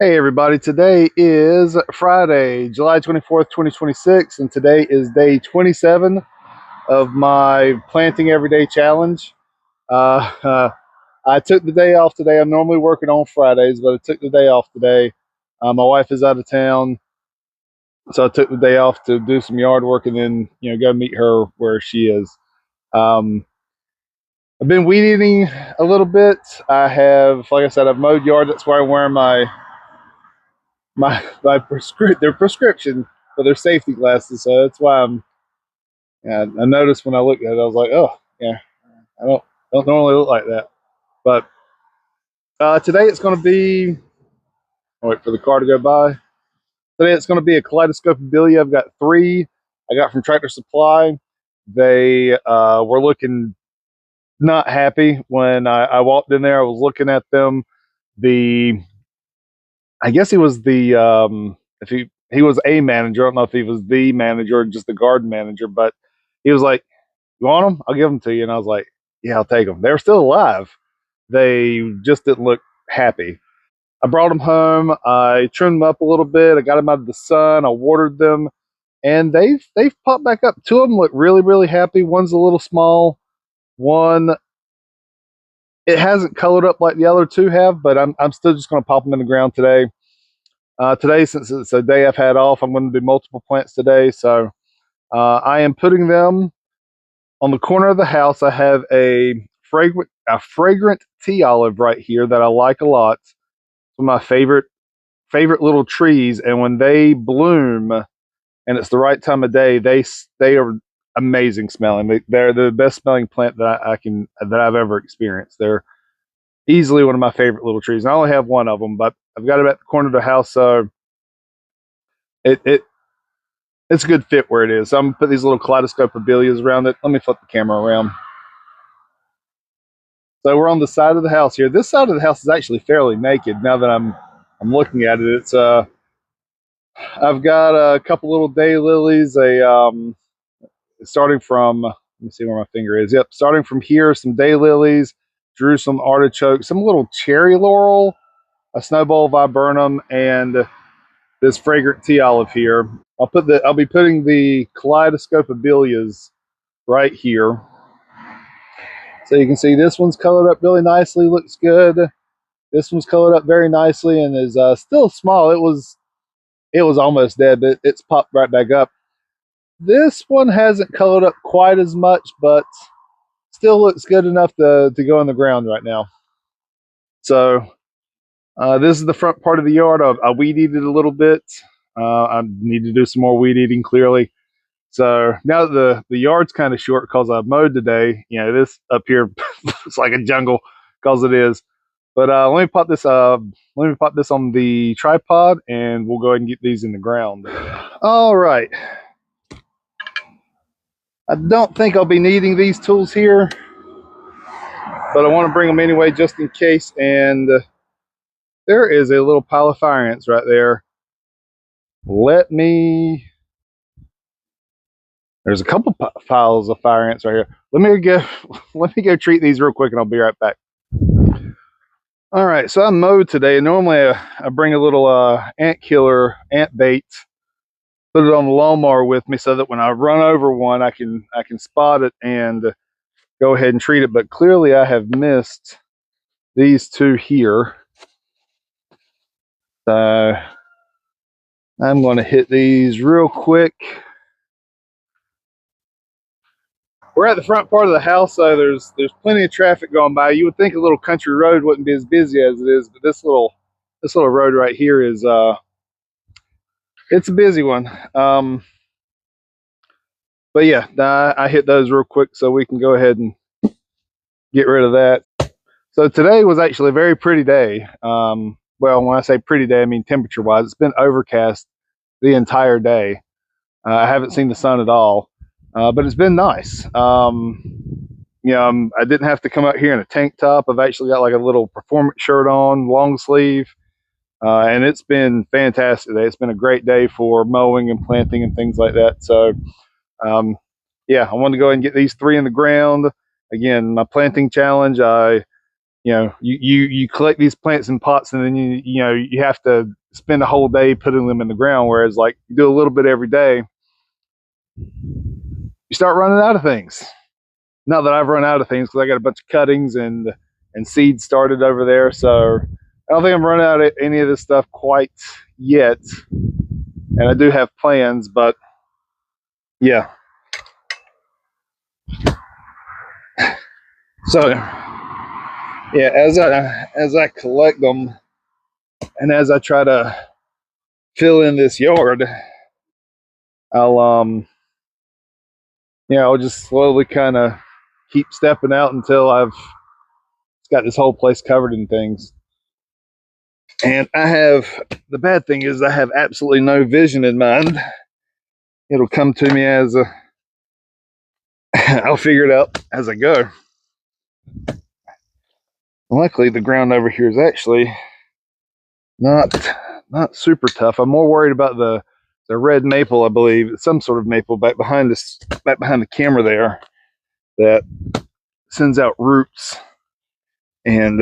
Hey everybody, today is Friday, July 24th, 2026, and today is day 27 of my planting everyday challenge. Uh, uh, I took the day off today. I'm normally working on Fridays, but I took the day off today. My wife is out of town, so I took the day off to do some yard work and then, go meet her where she is. Um, I've been weed eating a little bit. I have, like I said, I've mowed yard. That's where I'm wearing their prescription for their safety glasses. So that's why I noticed when I looked at it, I was like, oh yeah, I don't normally look like that. But today it's going to be. I'll wait for the car to go by. Today it's going to be a Kaleidoscope Abelia. I've got three. I got from Tractor Supply. They were looking not happy when I walked in there. I was looking at them. I guess he was if he was a manager. I don't know if he was the manager or just the garden manager, but he was like, "You want them? I'll give them to you." And I was like, "Yeah, I'll take them." They were still alive. They just didn't look happy. I brought them home. I trimmed them up a little bit. I got them out of the sun. I watered them, and they've popped back up. Two of them look really really happy. One's a little small. One, it hasn't colored up like the other two have, but I'm still just going to pop them in the ground today. Today, since it's a day I've had off, I'm going to do multiple plants today. So I am putting them on the corner of the house. I have a fragrant tea olive right here that I like a lot. It's one of my favorite little trees, and when they bloom and it's the right time of day, they are amazing smelling. They're the best smelling plant that I've ever experienced. They're easily one of my favorite little trees. And I only have one of them, but I've got it at the corner of the house, so it's a good fit where it is. So I'm gonna put these little Kaleidoscope Abelias around it. Let me flip the camera around. So we're on the side of the house here. This side of the house is actually fairly naked now that I'm looking at it. It's I've got a couple little daylilies, starting from, let me see where my finger is. Yep, starting from here, some daylilies, Jerusalem artichoke, some little cherry laurel, a snowball viburnum, and this fragrant tea olive here. I'll be putting the Kaleidoscope Abelias right here. So you can see this one's colored up really nicely, looks good. This one's colored up very nicely and is still small. It was almost dead, but it's popped right back up. This one hasn't colored up quite as much, but still looks good enough to go in the ground right now. So this is the front part of the yard. I weed eated a little bit. I need to do some more weed eating, clearly. So now that the yard's kind of short because I mowed today, this up here looks like a jungle because it is. But let me pop this on the tripod, and we'll go ahead and get these in the ground. All right. I don't think I'll be needing these tools here, but I want to bring them anyway just in case. And there is a little pile of fire ants right there. There's a couple piles of fire ants right here. Let me go treat these real quick, and I'll be right back. All right, so I mowed today. Normally I bring a little ant killer, ant bait, put it on the lawnmower with me so that when I run over one, I can spot it and go ahead and treat it. But clearly I have missed these two here. So I'm going to hit these real quick. We're at the front part of the house, so there's plenty of traffic going by. You would think a little country road wouldn't be as busy as it is, but this little road right here is it's a busy one. But yeah, I hit those real quick so we can go ahead and get rid of that. So today was actually a very pretty day. Well, when I say pretty day, I mean temperature-wise. It's been overcast the entire day. I haven't seen the sun at all. But it's been nice. I didn't have to come out here in a tank top. I've actually got like a little performance shirt on, long sleeve, and it's been fantastic today. It's been a great day for mowing and planting and things like that. So, yeah, I wanted to go ahead and get these three in the ground. Again, my planting challenge, I you collect these plants in pots, and then you have to spend a whole day putting them in the ground. Whereas like you do a little bit every day, you start running out of things. Not that I've run out of things, because I got a bunch of cuttings and seeds started over there. So I don't think I'm running out of any of this stuff quite yet. And I do have plans, but yeah. So yeah, as I collect them and as I try to fill in this yard, I'll just slowly kind of keep stepping out until I've got this whole place covered in things. And the bad thing is I have absolutely no vision in mind. It'll come to me as I'll figure it out as I go. Luckily, the ground over here is actually not super tough. I'm more worried about the red maple, I believe. It's some sort of maple back behind the camera there, that sends out roots, and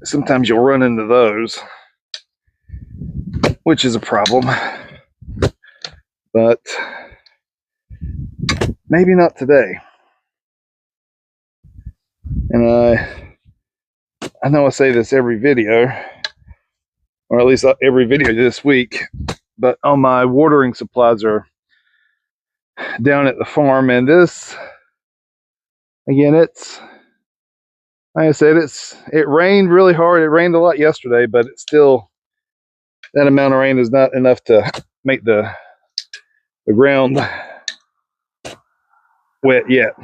sometimes you'll run into those, which is a problem. But maybe not today. And I know I say this every video, or at least every video this week, but all my watering supplies are down at the farm. And this, again, it's, like I said, it rained really hard. It rained a lot yesterday, but it's still, that amount of rain is not enough to make the ground wet yet.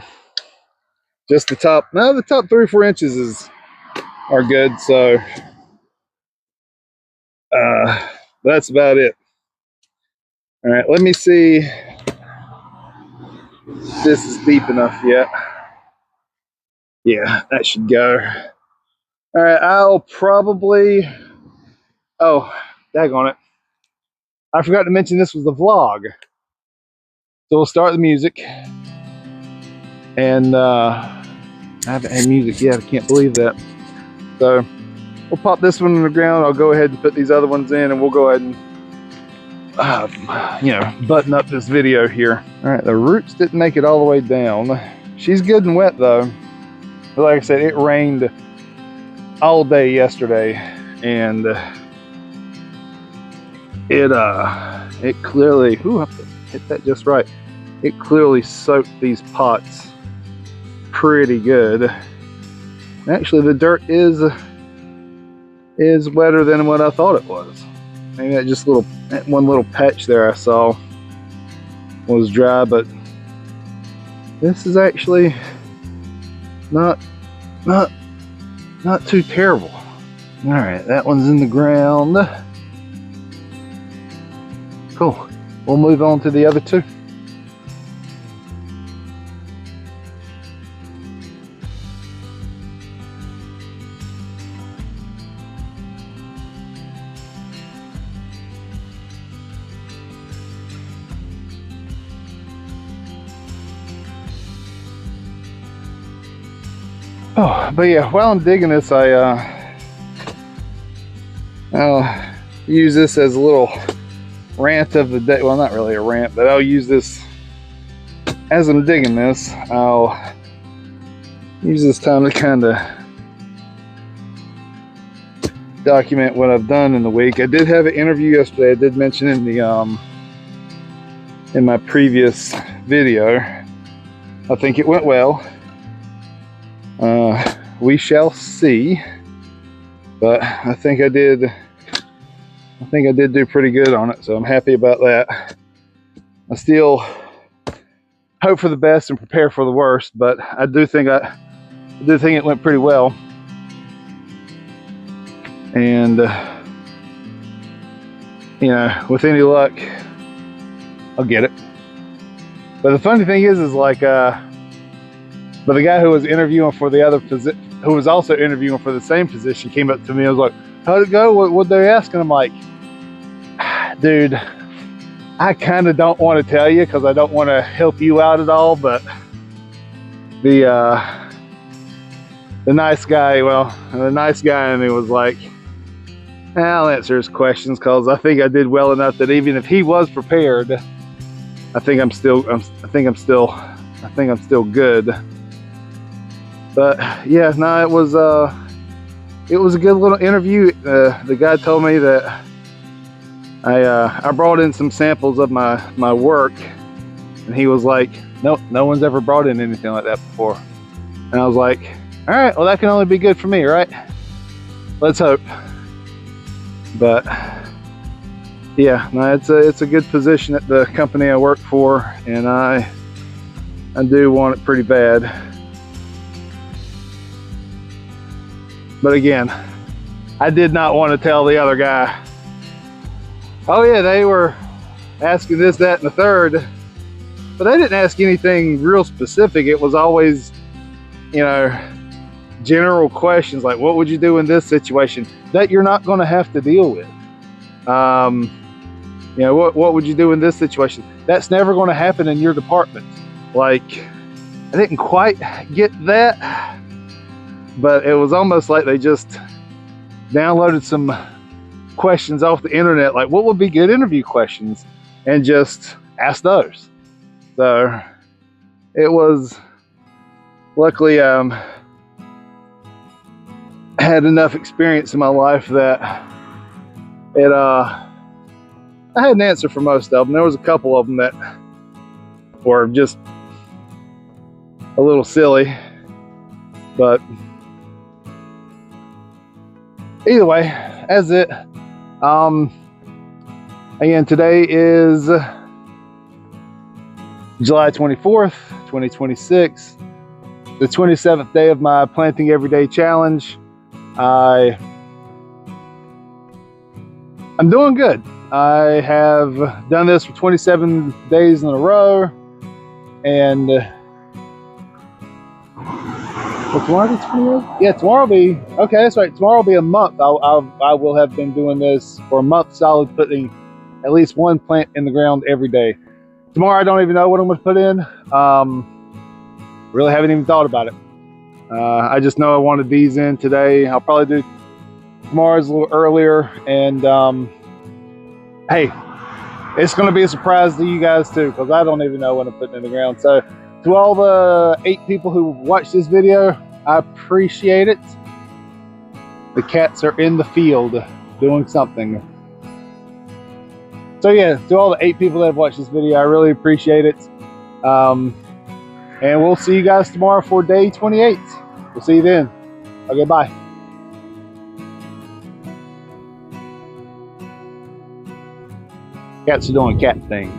Just the top 3 or 4 inches are good. So that's about it. All right, let me see if this is deep enough yet. Yeah, that should go. All right, I'll probably, oh, daggone it, I forgot to mention this was the vlog. So we'll start the music. And I haven't had music yet, I can't believe that. So we'll pop this one in the ground. I'll go ahead and put these other ones in, and we'll go ahead and button up this video here. All right, the roots didn't make it all the way down. She's good and wet though. But like I said, it rained all day yesterday, and it clearly, ooh, I have to hit that just right. It clearly soaked these pots pretty good. Actually, the dirt is wetter than what I thought it was. Maybe that one little patch there I saw was dry, but this is actually not too terrible. All right, that one's in the ground. Cool. We'll move on to the other two. Oh, but yeah, while I'm digging this, I'll use this as a little rant of the day. Well, not really a rant, but I'll use this as I'm digging this. I'll use this time to kind of document what I've done in the week. I did have an interview yesterday. I did mention in the in my previous video. I think it went well. We shall see, but I think I did do pretty good on it, so I'm happy about that. I still hope for the best and prepare for the worst, but I do think it went pretty well. And with any luck, I'll get it. But the funny thing is like but the guy who was interviewing for the other position, who was also interviewing for the same position, came up to me and was like, how'd it go? What'd they ask? And I'm like, dude, I kind of don't want to tell you because I don't want to help you out at all, but the the nice guy, well, the nice guy in me was like, I'll answer his questions because I think I did well enough that even if he was prepared, I think I'm still good. But yeah, no, it was a good little interview. The guy told me that I brought in some samples of my work, and he was like, no one's ever brought in anything like that before. And I was like, all right, well, that can only be good for me, right? Let's hope. But yeah, no, it's a good position at the company I work for, and I do want it pretty bad. But again, I did not want to tell the other guy, oh yeah, they were asking this, that, and the third, but they didn't ask anything real specific. It was always, you know, general questions like, what would you do in this situation that you're not going to have to deal with? You know, what would you do in this situation that's never going to happen in your department? Like, I didn't quite get that, but it was almost like they just downloaded some questions off the internet, like what would be good interview questions, and just asked those. So it was, luckily, had enough experience in my life that I had an answer for most of them. There was a couple of them that were just a little silly, but either way, that's it. Again, today is July 24th, 2026, the 27th day of my planting everyday challenge. I'm doing good. I have done this for 27 days in a row, and well, tomorrow be 28? Yeah, tomorrow will be, okay, that's right, tomorrow will be a month. I will have been doing this for a month solid, putting at least one plant in the ground every day. Tomorrow I don't even know what I'm going to put in. Really haven't even thought about it. I just know I wanted these in today. I'll probably do tomorrow's a little earlier, and hey, it's going to be a surprise to you guys too, because I don't even know what I'm putting in the ground. So to all the 8 people who watched this video, I appreciate it. The cats are in the field doing something. So yeah, to all the 8 people that have watched this video, I really appreciate it. And we'll see you guys tomorrow for day 28. We'll see you then. Okay, bye. Cats are doing cat things.